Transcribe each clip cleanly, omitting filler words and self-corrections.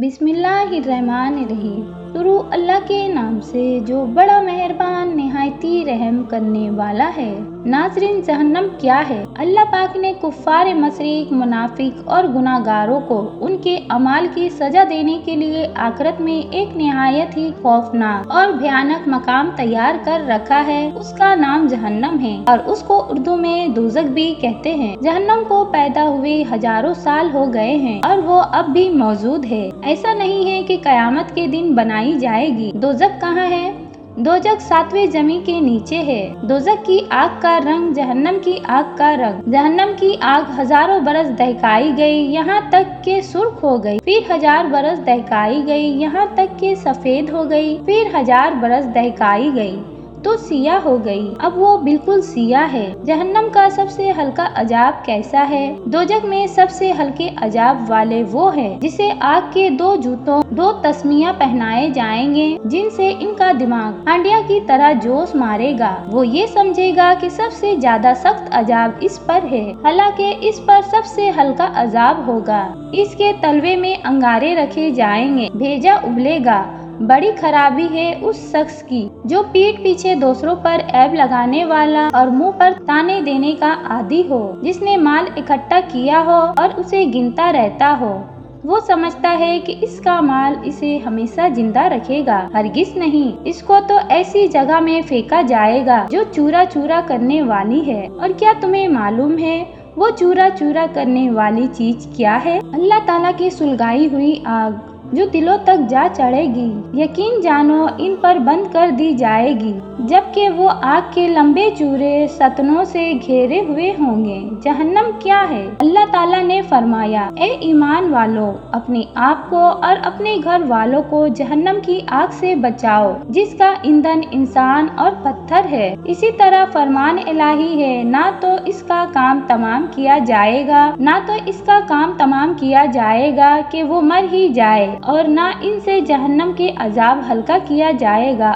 बिस्मिल्लाहिर्रहमानिर्रहीम। शुरू अल्लाह के नाम से जो बड़ा मेहरबान निहायती रहम करने वाला है। नाज़रीन, जहन्नम क्या है? अल्लाह पाक ने कुफ्फार मशरिक, मुनाफिक और गुनाहगारों को उनके अमाल की सजा देने के लिए आखिरत में एक निहायत ही खौफनाक और भयानक मकाम तैयार कर रखा है। उसका नाम जहन्नम है और उसको उर्दू में दोज़ख भी कहते हैं। जहन्नम को पैदा हुए हजारों साल हो गए हैं और वो अब भी मौजूद है। ऐसा नहीं है कि कयामत के दिन बनाई जाएगी। दोज़ख कहाँ है? दोज़ख 7वें ज़मीन के नीचे है। दोज़ख की आग का रंग जहन्नम की आग का रंग। जहन्नम की आग हजारों बरस दहकाई गई, यहाँ तक के सुर्ख हो गई। फिर 1000 बरस दहकाई गई, यहाँ तक के सफेद हो गई। फिर 1000 बरस दहकाई गई तो सिया हो गई। अब वो बिल्कुल सिया है। जहन्नम का सबसे हल्का अजाब कैसा है? दोज़ख में सबसे हल्के अजाब वाले वो है जिसे आग के 2 जूतों 2 तस्मियां पहनाए जाएंगे, जिनसे इनका दिमाग हांडिया की तरह जोश मारेगा। वो ये समझेगा कि सबसे ज्यादा सख्त अजाब इस पर है, हालांकि इस पर सबसे हल्का अजाब होगा। इसके तलवे में अंगारे रखे जाएंगे, भेजा उबलेगा। बड़ी खराबी है उस शख्स की जो पीठ पीछे दूसरों पर ऐब लगाने वाला और मुंह पर ताने देने का आदी हो, जिसने माल इकट्ठा किया हो और उसे गिनता रहता हो। वो समझता है कि इसका माल इसे हमेशा जिंदा रखेगा। हरगिज नहीं, इसको तो ऐसी जगह में फेंका जाएगा जो चूरा चूरा करने वाली है। और क्या तुम्हें मालूम है वो चूरा चूरा करने वाली चीज क्या है? अल्लाह ताला की सुलगाई हुई आग जो दिलों तक जा चढ़ेगी। यकीन जानो इन पर बंद कर दी जाएगी, जबकि वो आग के लंबे चूरे सतनों से घेरे हुए होंगे। जहन्नम क्या है? अल्लाह ताला ने फरमाया, ए ईमान वालों, अपने आप को और अपने घर वालों को जहन्नम की आग से बचाओ, जिसका ईंधन इंसान और पत्थर है। इसी तरह फरमान इलाही है, ना तो इसका काम तमाम किया जाएगा कि वो मर ही जाए, और ना इनसे जहन्नम के अजाब हल्का किया जाएगा।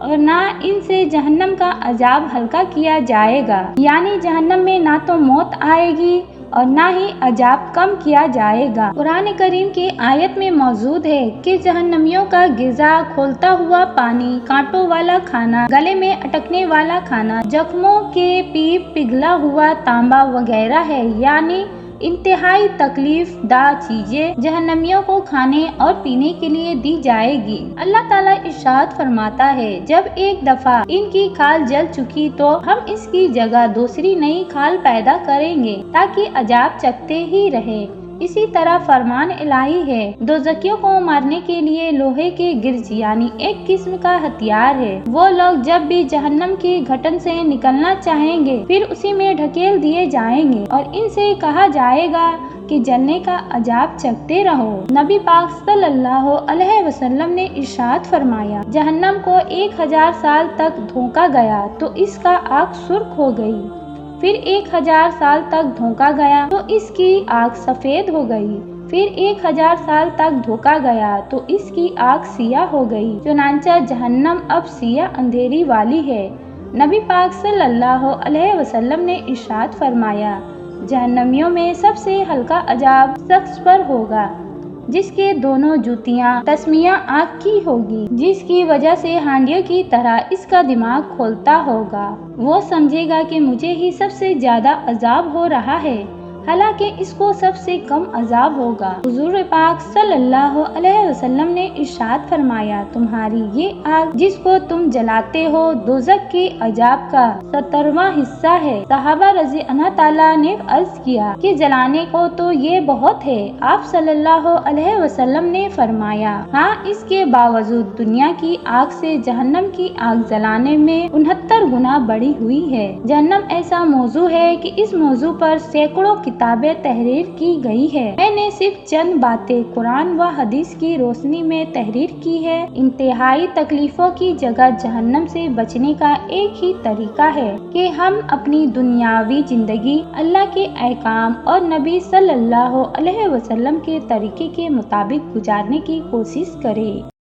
यानी जहन्नम में ना तो मौत आएगी और ना ही अजाब कम किया जाएगा। कुरान करीम की आयत में मौजूद है कि जहन्नमियों का गिज़ा खोलता हुआ पानी, कांटों वाला खाना, गले में अटकने वाला खाना, जख्मों के पीप, पिघला हुआ तांबा वगैरह है। यानी इंतहाई तकलीफ दा चीजें जहन्नमियों को खाने और पीने के लिए दी जाएगी। अल्लाह ताला इरशाद फरमाता है, जब एक दफा इनकी खाल जल चुकी तो हम इसकी जगह दूसरी नई खाल पैदा करेंगे ताकि अजाब चखते ही रहे। इसी तरह फरमान इलाही है, दोज़खियों को मारने के लिए लोहे के गिरज यानी एक किस्म का हथियार है। वो लोग जब भी जहन्नम की घटन से निकलना चाहेंगे फिर उसी में ढकेल दिए जाएंगे और इनसे कहा जाएगा कि जलने का अजाब चखते रहो। नबी पाक सल्लल्लाहु अलैहि वसल्लम ने इरशाद फरमाया, जहन्नम को 1000 साल तक धोखा गया तो इसका आग सुर्ख हो गई। फिर 1000 साल तक धोखा गया तो इसकी आग सफेद हो गई। फिर 1000 साल तक धोखा गया तो इसकी आग सिया हो गई। चुनांचा जहन्नम अब सिया अंधेरी वाली है। नबी पाक सल्लल्लाहु अलैहि वसल्लम ने इरशाद फरमाया, जहन्नमियों में सबसे हल्का अजाब शख्स पर होगा जिसके दोनों जूतियां तस्मियां आग की होगी, जिसकी वजह से हांडियों की तरह इसका दिमाग खोलता होगा। वो समझेगा कि मुझे ही सबसे ज्यादा अजाब हो रहा है, हालांकि इसको सबसे कम अजाब होगा। हुजूर पाक सल्लल्लाहु अलैहि वसल्लम ने इरशाद फरमाया, तुम्हारी ये आग जिसको तुम जलाते हो दोज़ख के अजाब का 70वां हिस्सा है। सहाबा रज़ी अल्लाह ताला ने अर्ज किया कि जलाने को तो ये बहुत है। आप सल्लल्लाहु अलैहि वसल्लम ने फरमाया, हाँ, इसके बावजूद दुनिया की आग से जहन्नम की आग जलाने में 69 गुना बढ़ी हुई है। जहन्नम ऐसा मौजू है कि इस मौजू पर सैकड़ों किताबें तहरीर की गई है। मैंने सिर्फ चंद बातें कुरान व हदीस की रोशनी में तहरीर की है। इंतहाई तकलीफों की जगह जहन्नम से बचने का एक ही तरीका है कि हम अपनी दुनियावी जिंदगी अल्लाह के अहकाम और नबी सल्लल्लाहु अलैहि वसल्लम के तरीके के मुताबिक गुजारने की कोशिश करें।